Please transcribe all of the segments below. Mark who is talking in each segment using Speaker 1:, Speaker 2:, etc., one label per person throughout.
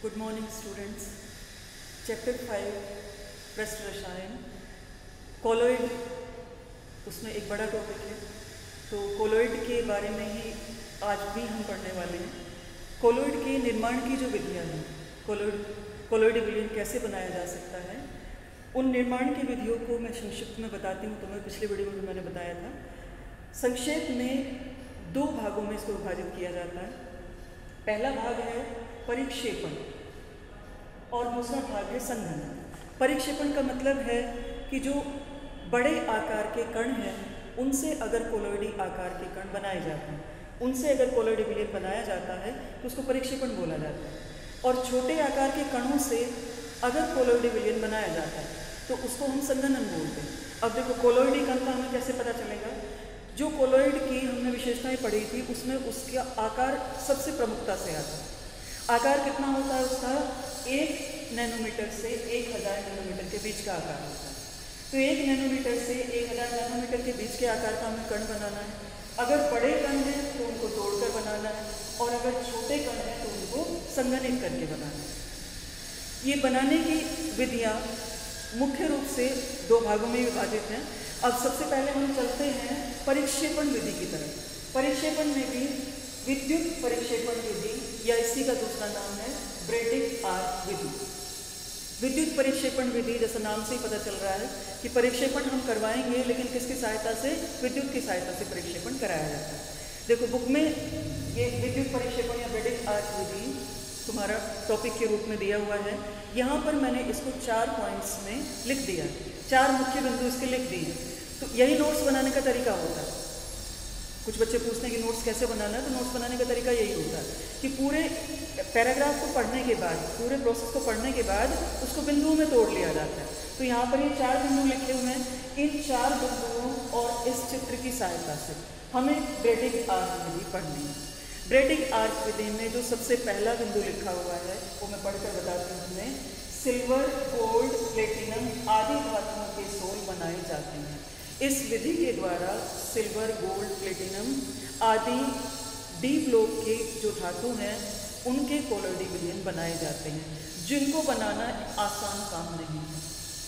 Speaker 1: Good morning students. Chapter 5 पृष्ठ रसायन colloid, उसमें एक बड़ा टॉपिक है। तो कोलोइड के बारे में ही आज भी हम पढ़ने वाले हैं। कोलोइड के निर्माण की जो विधियाँ हैं, कोलोइड विलयन कैसे बनाया जा सकता है, उन निर्माण की विधियों को मैं संक्षिप्त में बताती हूँ। तुम्हें पिछले वीडियो में भी मैंने बताया था। संक्षेप में दो भागों में इसको विभाजित किया जाता है। पहला भाग है परिक्षेपण और दूसरा भाग है संघनन। परिक्षेपण का मतलब है कि जो बड़े आकार के कण हैं उनसे अगर कोलोइडी आकार के कण बनाए जाते हैं, उनसे अगर कोलोइड विलयन बनाया जाता है तो उसको परिक्षेपण बोला जाता है। और छोटे आकार के कणों से अगर कोलोइड विलयन बनाया जाता है तो उसको हम संघनन बोलते हैं। अब देखो कोलोइडी कण का हमें कैसे पता चलेगा? जो कोलोइड की हमने विशेषताएं पढ़ी थी उसमें उसका आकार सबसे प्रमुखता से आता है। आकार कितना होता है उसका? 1 नैनोमीटर से 1000 नैनोमीटर के बीच का आकार होता है। तो 1 नैनोमीटर से 1000 नैनोमीटर के बीच के आकार का हमें कण बनाना है। अगर बड़े कण हैं तो उनको तोड़कर बनाना है, और अगर छोटे कण हैं तो उनको संघनित करके बनाना है। ये बनाने की विधियाँ मुख्य रूप से दो भागों में विभाजित हैं। अब सबसे पहले हम चलते हैं परिक्षेपण विधि की तरफ। परिक्षेपण में भी विद्युत परिक्षेपण विधि, या इसी का दूसरा नाम है ब्रेटिग आर्क विधि। विद्युत परिक्षेपण विधि, जैसा नाम से ही पता चल रहा है कि परिक्षेपण हम करवाएंगे, लेकिन किसकी सहायता से? विद्युत की सहायता से परिक्षेपण कराया जाता है। देखो बुक में ये विद्युत परिक्षेपण या ब्रेटिग आर्क विधि तुम्हारा टॉपिक के रूप में दिया हुआ है। यहाँ पर मैंने इसको 4 पॉइंट्स में लिख दिया, 4 मुख्य बिंदु इसके लिख दिए। तो यही नोट्स बनाने का तरीका होता है। कुछ बच्चे पूछते हैं कि नोट्स कैसे बनाना है, तो नोट्स बनाने का तरीका यही होता है कि पूरे पैराग्राफ को पढ़ने के बाद, पूरे प्रोसेस को पढ़ने के बाद उसको बिंदुओं में तोड़ लिया जाता है। तो यहाँ पर ये 4 बिंदु लिखे हुए हैं। इन 4 बिंदुओं और इस चित्र की सहायता से हमें ब्रेटिग आर्क विधि पढ़नी है। ब्रेटिग आर्क विधि में जो सबसे पहला बिंदु लिखा हुआ है वो मैं पढ़कर बताती हूँ तुम्हें। सिल्वर, गोल्ड, प्लेटिनम आदि धातुओं के सोल बनाए जाते हैं। इस विधि के द्वारा सिल्वर, गोल्ड, प्लेटिनम आदि डी ब्लॉक के जो धातु हैं उनके कोलोइडी विलयन बनाए जाते हैं, जिनको बनाना आसान काम नहीं है।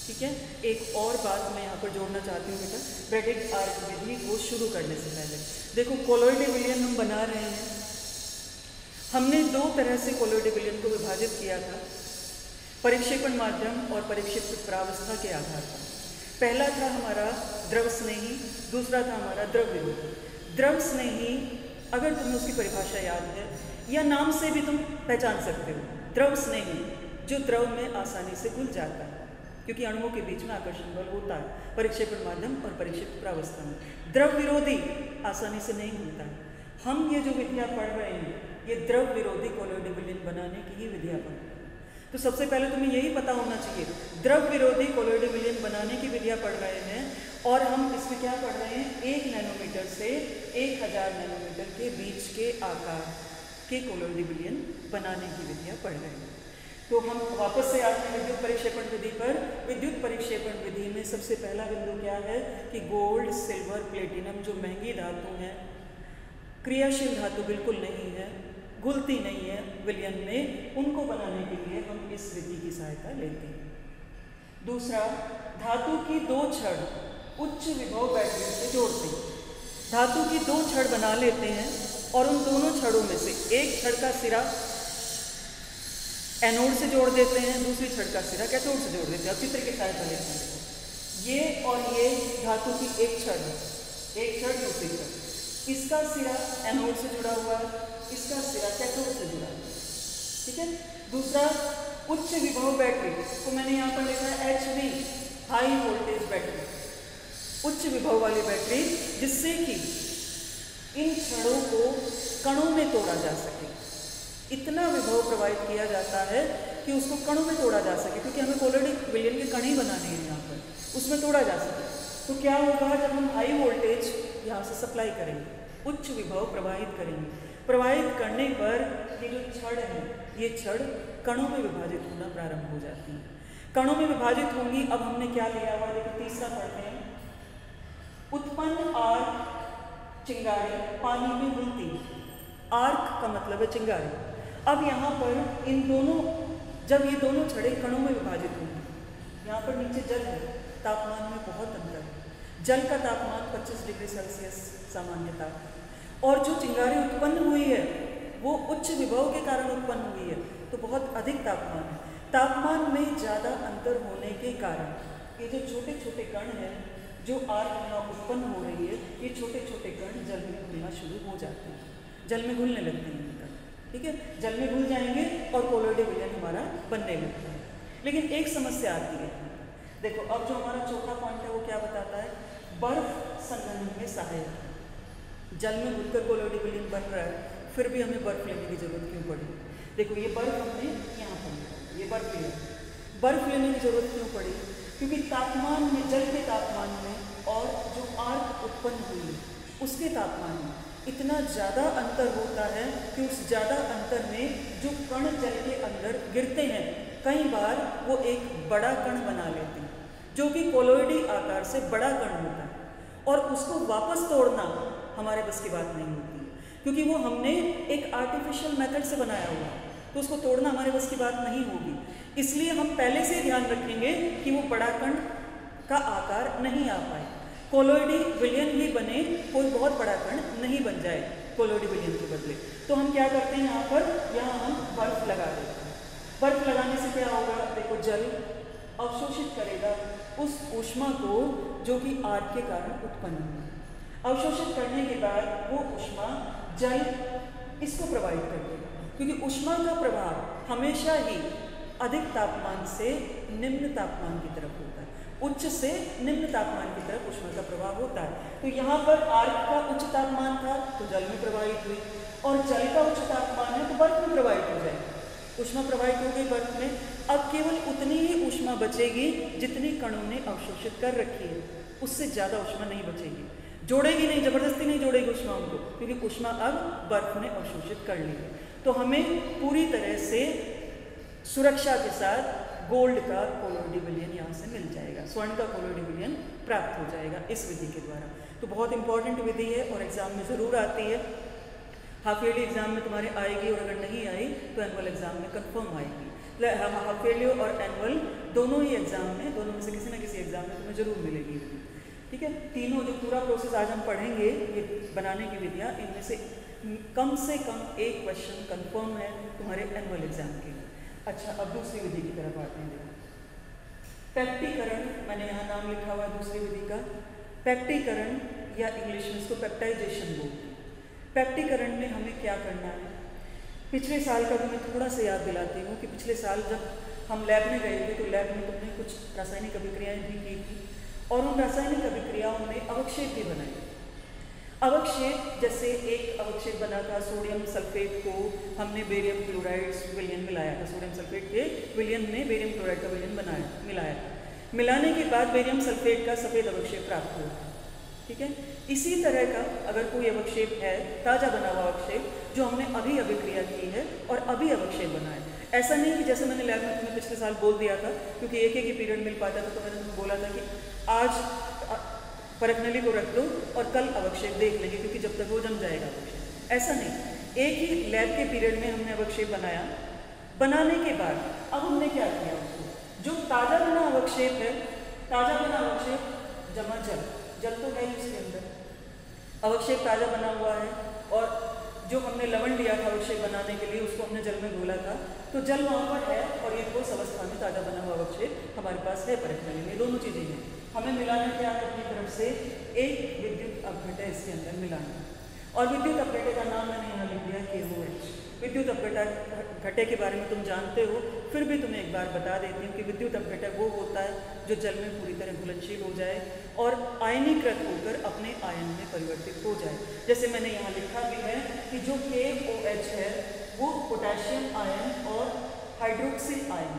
Speaker 1: ठीक है, एक और बात मैं यहाँ पर जोड़ना चाहती हूँ बेटा, ब्रेटिग आर्क विधि को शुरू करने से पहले देखो कोलोइडी विलयन हम बना रहे हैं। हमने 2 तरह से कोलोइडी विलयन को विभाजित किया था, परिक्षेपण माध्यम और परिक्षेपित प्रावस्था के आधार पर। पहला था हमारा द्रव स्नेही, दूसरा था हमारा द्रव विरोधी। द्रव स्नेही, अगर तुम्हें उसकी परिभाषा याद है या नाम से भी तुम पहचान सकते हो, द्रव स्नेही जो द्रव में आसानी से घुल जाता है, क्योंकि अणुओं के बीच में आकर्षण बल होता है परिक्षेपण माध्यम और परिक्षेपित प्रावस्था में। द्रव विरोधी आसानी से नहीं घुलता है। हम ये जो विधियाँ पढ़ रहे हैं ये द्रव विरोधी कोलोइड विलयन बनाने की ही विधियाँ पढ़ रहे हैं। तो सबसे पहले तुम्हें यही पता होना चाहिए, द्रव विरोधी कोलोइड विलयन बनाने की विधियाँ पढ़ रहे हैं, और हम इसमें क्या पढ़ रहे हैं? 1 नैनोमीटर से 1000 नैनोमीटर के बीच के आकार के कोलोइड विलयन बनाने की विधियाँ पढ़ रहे हैं। तो हम वापस से आते हैं विद्युत परिक्षेपण विधि पर। विद्युत परिक्षेपण विधि में सबसे पहला बिंदु क्या है कि गोल्ड, सिल्वर, प्लेटिनम जो महंगी धातु हैं, क्रियाशील धातु बिल्कुल नहीं है, घुलती नहीं है विलयन में, उनको बनाने के लिए हम इस विधि की सहायता लेते हैं। दूसरा, धातु की 2 छड़ उच्च विभव बैटरी से जोड़ते हैं। धातु की 2 छड़ बना लेते हैं और उन दोनों छड़ों में से एक छड़ का सिरा एनोड से जोड़ देते हैं, दूसरी छड़ का सिरा कैथोड से जोड़ देते हैं। अब चित्र की सहायता लेते हैं। ये और ये धातु की एक छड़ है, एक छड़ दूसरी छड़, इसका सिरा एनोड से जुड़ा हुआ है, इसका सिरा कैथोड से जुड़ा है। ठीक है। दूसरा, उच्च विभव बैटरी को मैंने यहाँ पर लिखा है HV, हाई वोल्टेज बैटरी, उच्च विभव वाली बैटरी, जिससे कि इन छड़ों को कणों में तोड़ा जा सके। इतना विभव प्रवाहित किया जाता है कि उसको कणों में तोड़ा जा सके, क्योंकि हमें कोलोइड विलयन के कण ही बनाने हैं यहाँ पर, उसमें तोड़ा जा सके। तो क्या होगा जब हम हाई वोल्टेज यहाँ से सप्लाई करेंगे, उच्च विभव प्रवाहित करेंगे, प्रवाहित करने पर ये जो छड़ है ये छड़ कणों में विभाजित होना प्रारंभ हो जाती है, कणों में विभाजित होंगी। अब हमने क्या लिया हुआ? देखो तीसरा पढ़ते हैं, उत्पन्न आर्क चिंगारी पानी में घुलती। आर्क का मतलब है चिंगारी। अब यहाँ पर इन दोनों जब ये दोनों छड़ें कणों में विभाजित होंगी। यहाँ पर नीचे जल है, तापमान में बहुत अंतर है। जल का तापमान 25 डिग्री सेल्सियस सामान्य ताप, और जो चिंगारी उत्पन्न हुई है वो उच्च विभव के कारण उत्पन्न हुई है, तो बहुत अधिक तापमान है। तापमान में ज़्यादा अंतर होने के कारण ये जो छोटे छोटे कण हैं जो आर्क में उत्पन्न हो रही है, ये छोटे छोटे कण जल में घुलना शुरू हो जाते हैं, जल में घुलने लगते हैं इनका, ठीक है। जल में घुल जाएंगे और कोलोइड विलयन हमारा बनने लगता है। लेकिन एक समस्या आती है, देखो अब जो हमारा चौथा पॉइंट है वो क्या बताता है, बर्फ संघनन में सहायक है। जल में घुलकर कोलोइड विलयन बन रहा है, फिर भी हमें बर्फ लेने की जरूरत क्यों पड़ी? देखो ये बर्फ हमने यहाँ पर लिया, ये बर्फ लिया, बर्फ लेने की जरूरत क्यों पड़ी? क्योंकि तापमान में, जल के तापमान में और जो आर्क उत्पन्न हुई उसके तापमान में इतना ज़्यादा अंतर होता है कि उस ज़्यादा अंतर में जो कण जल के अंदर गिरते हैं, कई बार वो एक बड़ा कण बना लेते हैं जो कि कोलोइडी आकार से बड़ा कण होता है, और उसको वापस तोड़ना हमारे बस की बात नहीं होती है, क्योंकि वो हमने एक आर्टिफिशियल मेथड से बनाया हुआ है, तो उसको तोड़ना हमारे बस की बात नहीं होगी। इसलिए हम पहले से ध्यान रखेंगे कि वो बड़ा कण का आकार नहीं आ पाए, कोलोइडी विलयन ही बने, कोई बहुत बड़ा कण नहीं बन जाए कोलोइडी विलयन के बदले। तो हम क्या करते हैं, यहाँ हम बर्फ लगा देते हैं। बर्फ लगाने से क्या होगा, देखो जल अवशोषित करेगा उस ऊष्मा को जो कि आर्क के कारण उत्पन्न हुई। अवशोषित करने के बाद वो ऊष्मा जल इसको प्रोवाइड कर देगा, क्योंकि ऊष्मा का प्रभाव हमेशा ही अधिक तापमान से निम्न तापमान की तरफ होता है, उच्च से निम्न तापमान की तरफ ऊष्मा का प्रभाव होता है। तो यहाँ पर आर्क का उच्च तापमान था तो जल में प्रवाहित हुई, और जल का उच्च तापमान है तो बर्फ में प्रवाहित हो जाए, ऊष्मा प्रवाहित हो गई बर्फ में। अब केवल उतनी ही ऊष्मा बचेगी जितनी कणों ने अवशोषित कर रखी है, उससे ज़्यादा ऊष्मा नहीं बचेगी, जोड़ेगी नहीं, जबरदस्ती नहीं जोड़ेगी ऊष्मा उनको, क्योंकि ऊष्मा अब बर्फ ने अवशोषित कर ली है। तो हमें पूरी तरह से सुरक्षा के साथ गोल्ड का कोलोइडी विलयन यहाँ से मिल जाएगा, स्वर्ण का कोलोइडी विलयन प्राप्त हो जाएगा इस विधि के द्वारा। तो बहुत इंपॉर्टेंट विधि है और एग्जाम में ज़रूर आती है, हाफ ईयरली एग्जाम में तुम्हारे आएगी, और अगर नहीं आई तो एनुअल एग्जाम में कंफर्म आएगी। हाफ ईयरली और एनुअल दोनों ही एग्जाम में, दोनों में से किसी ना किसी एग्जाम में तुम्हें जरूर मिलेगी, ठीक है। तीनों जो पूरा प्रोसेस आज हम पढ़ेंगे ये बनाने की विधियाँ, इनमें से कम एक क्वेश्चन कंफर्म है तुम्हारे एनुअल एग्जाम के। अच्छा, अब दूसरी विधि की तरफ आते हैं। पैक्टीकरण, मैंने यहाँ नाम लिखा हुआ है दूसरी विधि का, पैक्टीकरण या इंग्लिश में इसको पेप्टाइजेशन बोलते हैं। पैक्टीकरण में हमें क्या करना है, पिछले साल का भी मैं थोड़ा सा याद दिलाती हूँ कि पिछले साल जब हम लैब में गए थे तो लैब में तुमने कुछ रासायनिक अभिक्रियाएँ भी की थी, और उन रासायनिक अभिक्रियाओं में अवक्षेप भी बनाए। अवक्षेप, जैसे एक अवक्षेप बना था सोडियम सल्फेट को हमने बेरियम क्लोराइड विलयन मिलाया था, सोडियम सल्फेट के विलयन में बेरियम क्लोराइड का विलयन मिलाया था। मिलाने के बाद बेरियम सल्फेट का सफ़ेद अवक्षेप प्राप्त हुआ, ठीक है। इसी तरह का अगर कोई अवक्षेप है, ताज़ा बना हुआ अवक्षेप जो हमने अभी अभिक्रिया की है और अभी अवक्षेप बना है, ऐसा नहीं कि जैसे मैंने लैब में तुम्हें पिछले साल बोल दिया था, क्योंकि एक ही पीरियड मिल पाता था, तो मैंने तुम्हें बोला था कि आज परखनली को रख दो और कल अवक्षेप देख लेंगे, क्योंकि जब तक वो जम जाएगा अवक्षेप। ऐसा नहीं, एक ही लैब के पीरियड में हमने अवक्षेप बनाया। बनाने के बाद अब हमने क्या किया, उसको जो ताज़ा बना अवक्षेप है, ताज़ा बना अवक्षेप जमा जल तो है उसके अंदर, अवक्षेप ताज़ा बना हुआ है, और जो हमने लवण लिया था अवक्षेप बनाने के लिए उसको हमने जल में घोला था, तो जल वहाँ पर है और ये ठोस अवस्था में ताज़ा बना हुआ अवक्षेप हमारे पास है परखनली में। दोनों चीज़ें हैं, हमें मिलाना क्या है, अपनी तरफ से एक विद्युत अपघटय इसके अंदर मिलाना, और विद्युत अपघटय का नाम मैंने यहाँ लिख दिया KOH। विद्युत अपघटय के बारे में तुम जानते हो, फिर भी तुम्हें एक बार बता देती हूँ कि विद्युत अपघटय वो होता है जो जल में पूरी तरह घुलनशील हो जाए और आयनीकृत होकर अपने आयन में परिवर्तित हो जाए। जैसे मैंने यहाँ लिखा भी है कि जो KOH है वो पोटेशियम आयन और हाइड्रोक्सिल आयन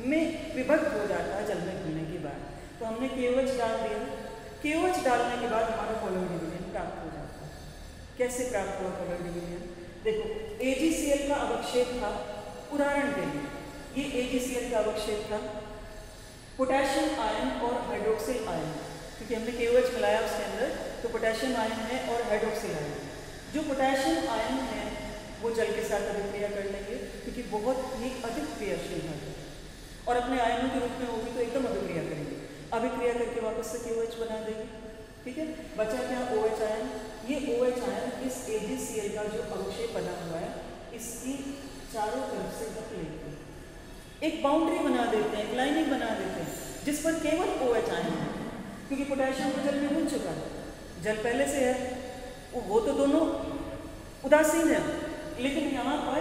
Speaker 1: में विभक्त हो जाता है जल में घुलने के बाद। तो हमने KOH डाल दिया, KOH डालने के बाद हमारा कोलोइडी विलयन प्राप्त हो जाता है। कैसे प्राप्त हुआ कोलोइडी विलयन, देखो AgCl का अवक्षेप था, उदाहरण के लिए ये AgCl का अवक्षेप था, पोटेशियम आयन और हाइड्रोक्सिल आयन, क्योंकि हमने KOH मिलाया उसके अंदर, तो पोटेशियम आयन है और हाइड्रोक्सिल आयन। जो पोटेशियम आयन है वो जल के साथ अभिक्रिया कर लेंगे, क्योंकि बहुत ही अधिक क्रियाशील है और अपने आयनों के रूप में होगी तो एकदम अभिक्रिया करेंगे, अभिक्रिया करके वापस से KOH बना देगी। ठीक है, बचा क्या OH आयन। ये OH आयन इस AgCl का जो अवक्षेप बना हुआ है इसकी चारों तरफ से ढक लेते हैं, एक बाउंड्री बना देते हैं, एक लाइनिंग बना देते हैं जिस पर केवल OH आयन है, क्योंकि पोटेशियम तो जल में घुल चुका है, जल पहले से है, वो तो दोनों उदासीन है, लेकिन यहाँ पर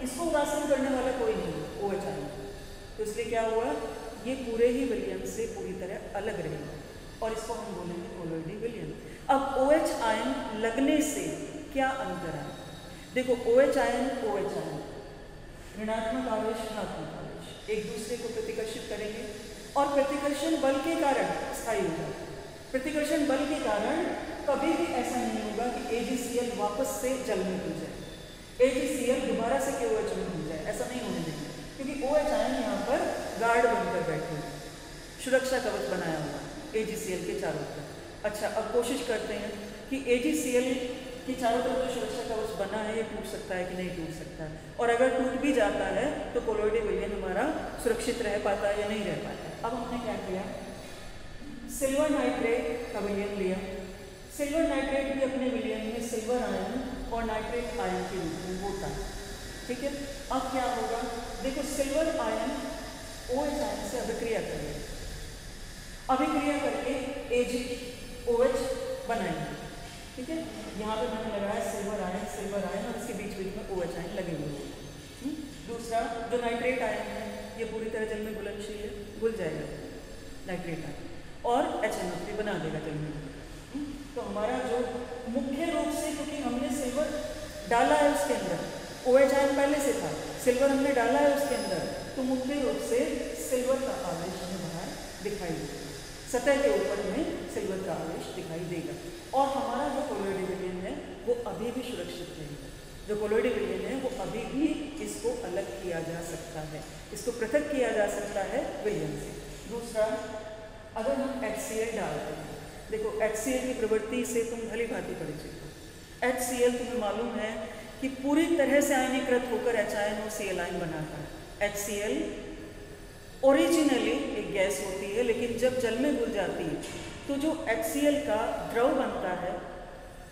Speaker 1: इसको उदासीन करने वाला कोई नहीं OH आयन। तो इसलिए क्या हुआ, ये पूरे ही विलयन से पूरी तरह अलग रहेगा और इसको हम बोलेंगे कोलोइडी विलयन। अब OH आयन लगने से क्या अंतर है, देखो OH आयन ऋणात्मक आवेश ऋणात्मक आवेश एक दूसरे को प्रतिकर्षित करेंगे और प्रतिकर्षण बल के कारण स्थायी होगा। प्रतिकर्षण बल के कारण कभी भी ऐसा नहीं होगा कि AgCl वापस से जल में घुल जाए, AgCl दोबारा से KOH में घुल जाए, ऐसा नहीं होने देंगे, क्योंकि OH आयन यहाँ पर गार्ड बनकर बैठे हैं, सुरक्षा कवच बनाया हुआ AgCl के चारों तरफ। अच्छा, अब कोशिश करते हैं कि AgCl के चारों तरफ जो सुरक्षा कवच बना है ये टूट सकता है कि नहीं टूट सकता है, और अगर टूट भी जाता है तो कोलोइडी विलयन हमारा सुरक्षित रह पाता है या नहीं रह पाता है। अब हमने क्या किया, सिल्वर नाइट्रेट का विलयन लिया। सिल्वर नाइट्रेट भी अपने विलयन में सिल्वर आयन और नाइट्रेट आयन के रूप में होता है। ठीक है, अब क्या होगा, देखो सिल्वर आयन OH आयन से अभिक्रिया करेगा, अभिक्रिया करके AgOH बनाएंगे। ठीक है, यहाँ पे मैंने लगाया सिल्वर आयन और इसके बीच बीच में OH आयन लगे हुए हैं। दूसरा जो नाइट्रेट आयन है ये पूरी तरह जल में घुलनशील है, घुल जाएगा नाइट्रेट आयन और HNO3 बना देगा जल में। तो हमारा जो मुख्य रूप से, क्योंकि हमने सिल्वर डाला है उसके अंदर, OH आयन पहले से था, सिल्वर हमने डाला है उसके अंदर, तो मुख्य रूप से सिल्वर का आवेश हमें बाहर दिखाई देगा, सतह के ऊपर में सिल्वर का आवेश दिखाई देगा और हमारा जो कोलोइडी विलयन है वो अभी भी सुरक्षित रहेगा। जो कोलोइडी विलयन है वो अभी भी इसको अलग किया जा सकता है, इसको पृथक किया जा सकता है विलयन से। दूसरा, अगर हम HCl डालते हैं, देखो HCl की प्रवृत्ति से तुम भली भांति परिचित हो। HCl तुम्हें मालूम है कि पूरी तरह से आयनीकृत होकर H आयन और Cl आयन बनाता है। HCl ओरिजिनली एक गैस होती है, लेकिन जब जल में घुल जाती है तो जो HCl का द्रव बनता है,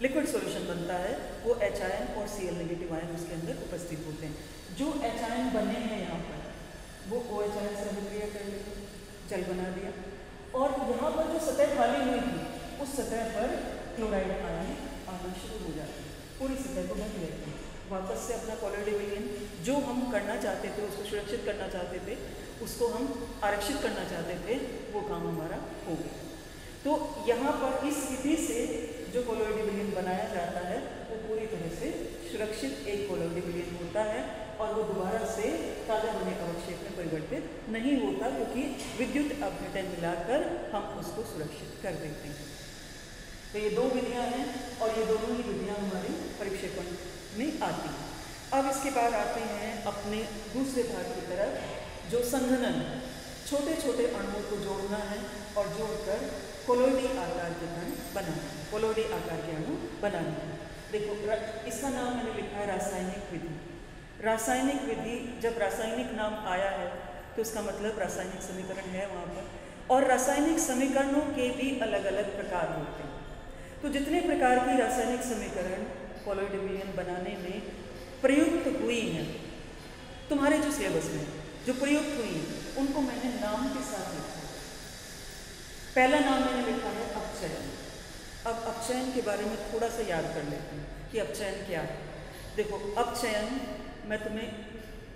Speaker 1: लिक्विड सॉल्यूशन बनता है, वो H आयन और Cl नेगेटिव आयन उसके अंदर उपस्थित होते हैं। जो H आयन बने हैं यहाँ पर वो OH आयन से अभिक्रिया कर लेते, जल बना दिया, और यहाँ पर जो सतह खाली हुई थी उस सतह पर क्लोराइड आयन आना शुरू हो जाते हैं, पूरी सतह को ढक लेते हैं। वापस से अपना कोलोइडी विलयन जो हम करना चाहते थे, उसको सुरक्षित करना चाहते थे, उसको हम आरक्षित करना चाहते थे, वो काम हमारा हो गया। तो यहाँ पर इस विधि से जो कोलोइडी विलयन बनाया जाता है वो पूरी तरह से सुरक्षित एक कोलोइडी विलयन होता है और वो दोबारा से ताज़ा होने का अवक्षेप में परिवर्तित नहीं होता, क्योंकि विद्युत अपघटन मिलाकर हम उसको सुरक्षित कर देते हैं। तो ये दो विधियाँ हैं और ये दोनों ही विधियाँ हमारी परिक्षेपण में आती हैं। अब इसके बाद आते हैं अपने दूसरे भाग की तरफ, जो संघनन, छोटे छोटे अणुओं को जोड़ना है और जोड़कर कोलोइडी आकार के कण बनाना है, कोलोइडी आकार के अणु बनाना है। देखो इसका नाम मैंने लिखा है रासायनिक विधि। रासायनिक विधि, जब रासायनिक नाम आया है तो इसका मतलब रासायनिक समीकरण है वहाँ पर, और रासायनिक समीकरणों के भी अलग अलग प्रकार होते हैं। तो जितने प्रकार की रासायनिक समीकरण कोलोइडी विलयन बनाने में प्रयुक्त हुई हैं, तुम्हारे जो सिलेबस में जो प्रयुक्त हुई हैं, उनको मैंने नाम के साथ लिखा है। पहला नाम मैंने लिखा है अपचयन। अब अपचयन के बारे में थोड़ा सा याद कर लेते हैं कि अपचयन क्या है। देखो अपचयन, मैं तुम्हें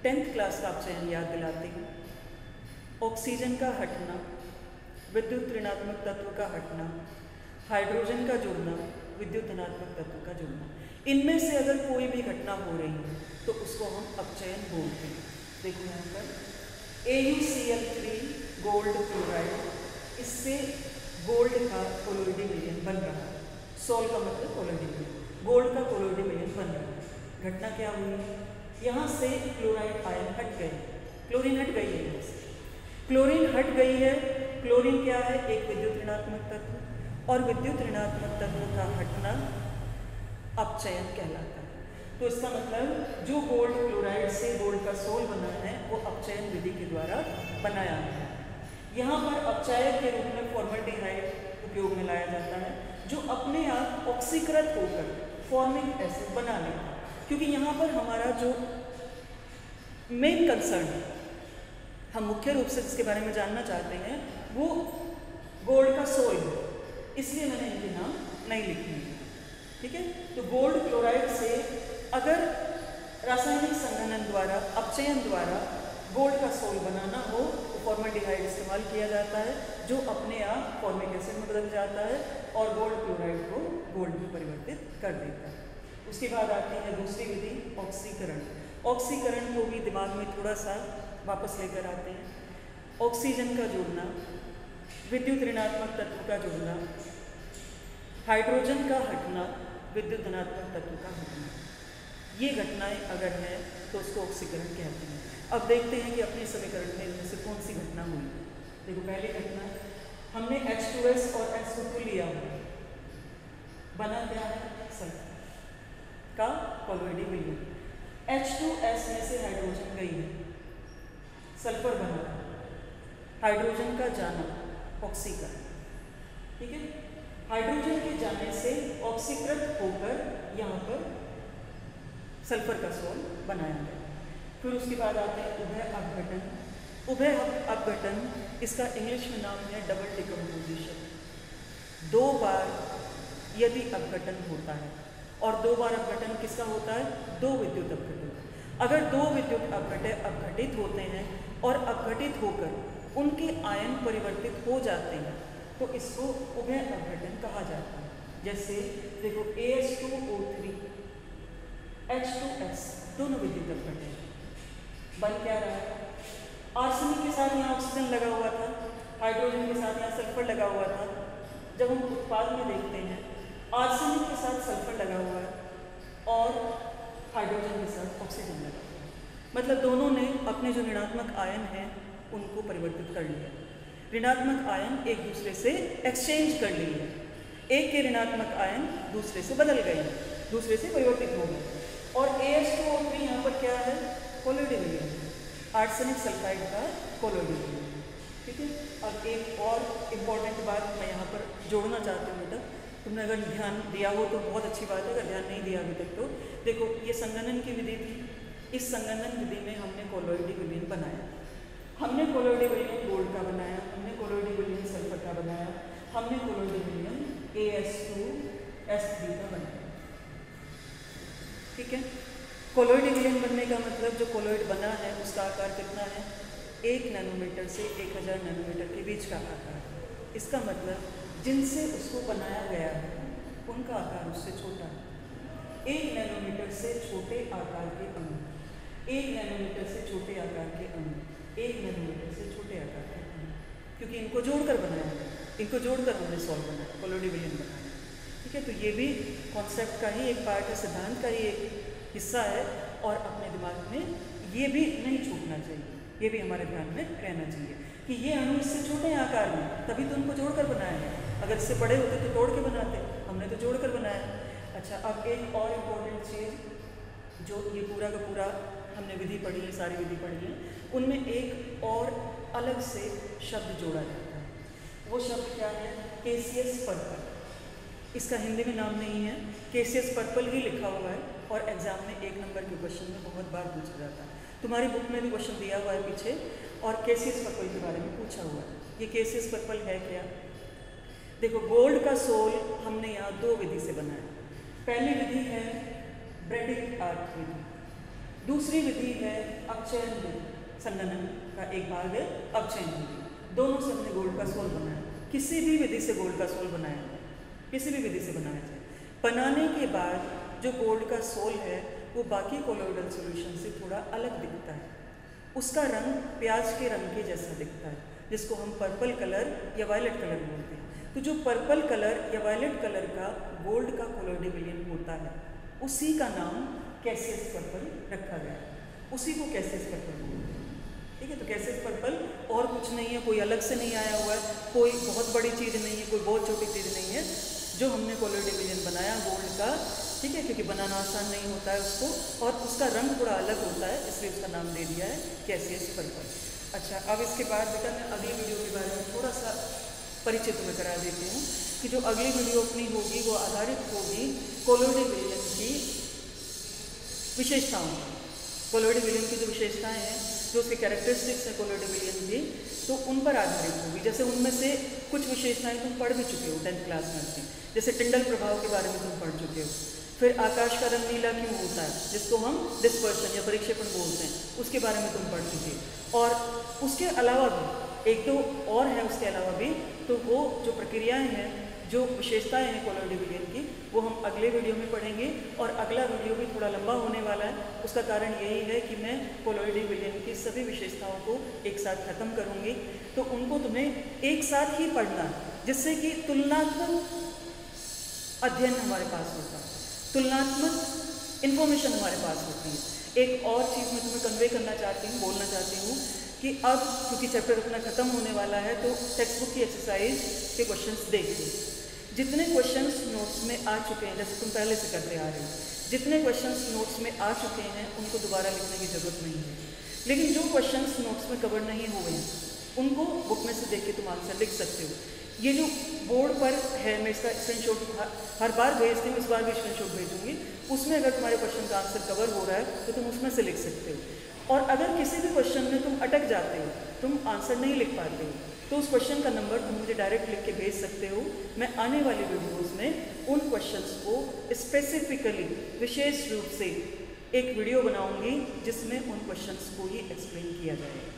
Speaker 1: 10th क्लास का अपचयन याद दिलाती हूँ। ऑक्सीजन का हटना, विद्युत ऋणात्मक तत्व का हटना, हाइड्रोजन का जुड़ना, विद्युत धनात्मक तत्व का जुड़ना, इनमें से अगर कोई भी घटना हो रही है तो उसको हम अपचयन बोलते हैं। देखो यहाँ पर AuCl3 गोल्ड क्लोराइड, इससे गोल्ड का कोलोइडी विलयन बन रहा है। सोल का मतलब कोलोइडी विलयन, गोल्ड का कोलोइडी विलयन बन रहा है। घटना क्या हुई है, यहाँ से क्लोराइड आयन हट गए, क्लोरीन हट गई है, यहाँ से क्लोरीन हट गई है। क्लोरीन क्या है, एक विद्युत ऋणात्मक तत्व, और विद्युत ऋणात्मक तत्व का हटना अपचयन कहलाता है। तो इसका मतलब जो गोल्ड क्लोराइड से गोल्ड का सोल बना है वो अपचयन विधि के द्वारा बनाया है। यहाँ पर अपचायक के रूप में फॉर्मल्डिहाइड उपयोग में लाया जाता है, जो अपने आप ऑक्सीकृत होकर फॉर्मिक एसिड बना लेता है। क्योंकि यहाँ पर हमारा जो मेन कंसर्न है, हम मुख्य रूप से जिसके बारे में जानना चाहते हैं वो गोल्ड का सोल है, इसलिए मैंने इनके नाम नहीं लिखे हैं। ठीक है, तो गोल्ड क्लोराइड से अगर रासायनिक संघनन द्वारा, अपचयन द्वारा गोल्ड का सोल बनाना हो तो फॉर्मल्डिहाइड इस्तेमाल किया जाता है, जो अपने आप फॉर्मिक एसिड में बदल जाता है और गोल्ड क्लोराइड को गोल्ड में परिवर्तित कर देता है। उसके बाद आती है दूसरी विधि, ऑक्सीकरण। ऑक्सीकरण को भी दिमाग में थोड़ा सा वापस लेकर आते हैं। ऑक्सीजन का जुड़ना, विद्युत ऋणात्मक तत्व का जुड़ना, हाइड्रोजन का हटना, विद्युत धनात्मक तत्व का हटना, ये घटनाएं अगर है तो उसको ऑक्सीकरण कहते हैं। अब देखते हैं कि अपने समीकरण में इनमें से कौन सी घटना हुई। देखो, पहली घटना, हमने H2S और SO2 लिया हुआ, बना क्या है, सल्फर का कोलोइडी विलयन। H2S में से हाइड्रोजन गई है, सल्फर बना, हाइड्रोजन का जाना, ऑक्सीकरण। ठीक है, हाइड्रोजन के जाने से ऑक्सीकृत होकर यहाँ पर सल्फर का सोल बनाया गया। फिर उसके बाद आते हैं उभय अपघटन। उभय अपघटन, इसका इंग्लिश में नाम है डबल डिकम्पोजिशन। 2 बार यदि अपघटन होता है, और 2 बार अपघटन किसका होता है, 2 विद्युत अपघटन। अगर 2 विद्युत अपघटित होते हैं और अपघटित होकर उनके आयन परिवर्तित हो जाते हैं तो इसको उभय अपघटन कहा जाता है। जैसे देखो, AS2O3 H2S दोनों विद्युत अपघटन, बन क्या रहा है, आर्सेनिक के साथ यहाँ ऑक्सीजन लगा हुआ था, हाइड्रोजन के साथ यहाँ सल्फर लगा हुआ था। जब हम उत्पाद में देखते हैं आर्सेनिक के साथ सल्फर लगा हुआ है और हाइड्रोजन के साथ ऑक्सीजन लगा हुआ है, मतलब दोनों ने अपने जो ऋणात्मक आयन हैं उनको परिवर्तित कर लिया। ऋणात्मक आयन एक दूसरे से एक्सचेंज कर लिए, एक के ऋणात्मक आयन दूसरे से बदल गए, दूसरे से परिवर्तित हो गए। और AS2O3 यहाँ पर क्या है, कोलोइडी विलयन, आर्सेनिक सल्फाइड का कोलोइडी विलयन। ठीक है, अब एक और इम्पॉर्टेंट बात मैं यहाँ पर जोड़ना चाहती हूँ बेटा, तुमने अगर ध्यान दिया हो तो बहुत अच्छी बात है, अगर ध्यान नहीं दिया अभी तक तो देखो, ये संगणन की विधि थी। इस संगणन विधि में हमने कोलोइडी विलयन बनाया, हमने कोलोइडी विलयन गोल्ड का बनाया, हमने कोलोइडी विलयन सल्फर का बनाया, हमने कोलोइडी विलयन AS2S3 का बनाया। ठीक है, कोलोइडी विलयन बनने का मतलब जो कोलोइड बना है उसका आकार कितना है, 1 नैनोमीटर से 1000 नैनोमीटर के बीच का आकार। इसका मतलब जिनसे उसको बनाया गया है उनका आकार उससे छोटा है। 1 नैनोमीटर से छोटे आकार के अणु, 1 नैनोमीटर से छोटे आकार के अणु, 1 नैनोमीटर से छोटे आकार के अणु, क्योंकि इनको जोड़कर बनाया है, इनको जोड़कर हमने सॉल्व बनाया, कोलोइडी विलयन बनाया। ठीक है, तो ये भी कॉन्सेप्ट का ही एक पार्ट है, सिद्धांत का ही एक हिस्सा है, और अपने दिमाग में ये भी नहीं छूटना चाहिए, ये भी हमारे ध्यान में रहना चाहिए कि ये अणु इससे छोटे हैं आकार में, तभी तो उनको जोड़कर बनाया है। अगर इससे बड़े होते तो तोड़ के बनाते, हमने तो जोड़कर बनाया। अच्छा, अब एक और इम्पोर्टेंट चीज़, जो ये पूरा का पूरा हमने विधि पढ़ी है, सारी विधि पढ़ी है, उनमें एक और अलग से शब्द जोड़ा जाता है। वो शब्द क्या है, केसियस पर्पल। इसका हिंदी में नाम नहीं है, केसियस पर्पल ही लिखा हुआ है, और एग्जाम में 1 नंबर के क्वेश्चन में बहुत बार पूछा जाता है। तुम्हारी बुक में भी क्वेश्चन दिया हुआ है पीछे, और केसियस पर्पल के बारे में पूछा हुआ है। ये केसियस पर्पल है क्या, देखो, गोल्ड का सोल हमने यहाँ 2 विधि से बनाया। पहली विधि है ब्रेडिक आर्क विधि, दूसरी विधि है अपचयन विधि, संगणन का एक भाग है अपचयन विधि। दोनों से हमने गोल्ड का सोल बनाया। किसी भी विधि से गोल्ड का सोल बनाया जाए, किसी भी विधि से बनाया जाए, बनाने के बाद जो गोल्ड का सोल है वो बाकी कोलोइडल सॉल्यूशन से थोड़ा अलग दिखता है। उसका रंग प्याज के रंग के जैसा दिखता है, जिसको हम पर्पल कलर या वायलेट कलर बोलते हैं। तो जो पर्पल कलर या वायलेट कलर का गोल्ड का कोलोइडी विलयन होता है, उसी का नाम केसियस पर्पल रखा गया है, उसी को केसियस पर्पल बोलते हैं। ठीक है, तो केसियस पर्पल और कुछ नहीं है, कोई अलग से नहीं आया हुआ है, कोई बहुत बड़ी चीज़ नहीं है, कोई बहुत छोटी चीज़ नहीं है। जो हमने कोलोइडी विलयन बनाया गोल्ड का, ठीक है, क्योंकि बनाना आसान नहीं होता है उसको, और उसका रंग थोड़ा अलग होता है, इसलिए उसका नाम दे दिया है कैसियस पर्पल। अच्छा, अब इसके बाद बेटा मैं अगली वीडियो के बारे में थोड़ा सा परिचय तुम्हें करा देती हूँ कि जो अगली वीडियो अपनी होगी वो आधारित होगी कोलोइडी विलियन की विशेषताओं पर। कोलोइडी विलियन की जो विशेषताएं हैं, जो उसके कैरेक्टरिस्टिक्स हैं कोलोइडी विलियन की, तो उन पर आधारित होगी। जैसे उनमें से कुछ विशेषताएं तुम पढ़ भी चुके हो 10th क्लास में अपनी, जैसे टिंडल प्रभाव के बारे में तुम पढ़ चुके हो। फिर आकाश का रंग नीला क्यों होता है, जिसको हम डिस्पर्शन या परिक्षेपण बोलते हैं, उसके बारे में तुम पढ़ चुके हो। और उसके अलावा भी एक दो और है, उसके अलावा भी तो वो जो प्रक्रियाएं हैं, जो विशेषताएं हैं कोलोइडी विलियन की, वो हम अगले वीडियो में पढ़ेंगे। और अगला वीडियो भी थोड़ा लंबा होने वाला है। उसका कारण यही है कि मैं कोलोइडी विलियन की सभी विशेषताओं को एक साथ खत्म करूँगी, तो उनको तुम्हें एक साथ ही पढ़ना है, जिससे कि तुलनात्मक अध्ययन हमारे पास होता है, तुलनात्मक इन्फॉर्मेशन हमारे पास होती है। एक और चीज़ मैं तुम्हें कन्वे करना चाहती हूँ, बोलना चाहती हूँ कि अब क्योंकि चैप्टर अपना खत्म होने वाला है, तो टेक्स्ट बुक की एक्सरसाइज के क्वेश्चंस देखिए। जितने क्वेश्चंस नोट्स में आ चुके हैं, जैसे तुम पहले से करते आ रहे हो, जितने क्वेश्चंस नोट्स में आ चुके हैं उनको दोबारा लिखने की ज़रूरत नहीं है। लेकिन जो क्वेश्चंस नोट्स में कवर नहीं हुए हैं उनको बुक में से देख के तुम आंसर लिख सकते हो। ये जो बोर्ड पर है, मैं इसका स्क्रीनशॉट हर बार भेजती हूँ, इस बार भी स्क्रीनशॉट भेजूंगी। उसमें अगर तुम्हारे क्वेश्चन का आंसर कवर हो रहा है तो तुम उसमें से लिख सकते हो। और अगर किसी भी क्वेश्चन में तुम अटक जाते हो, तुम आंसर नहीं लिख पाते हो, तो उस क्वेश्चन का नंबर तुम मुझे डायरेक्ट लिख के भेज सकते हो। मैं आने वाली वीडियोज़ में उन क्वेश्चंस को स्पेसिफिकली, विशेष रूप से एक वीडियो बनाऊंगी जिसमें उन क्वेश्चंस को ही एक्सप्लेन किया जाएगा।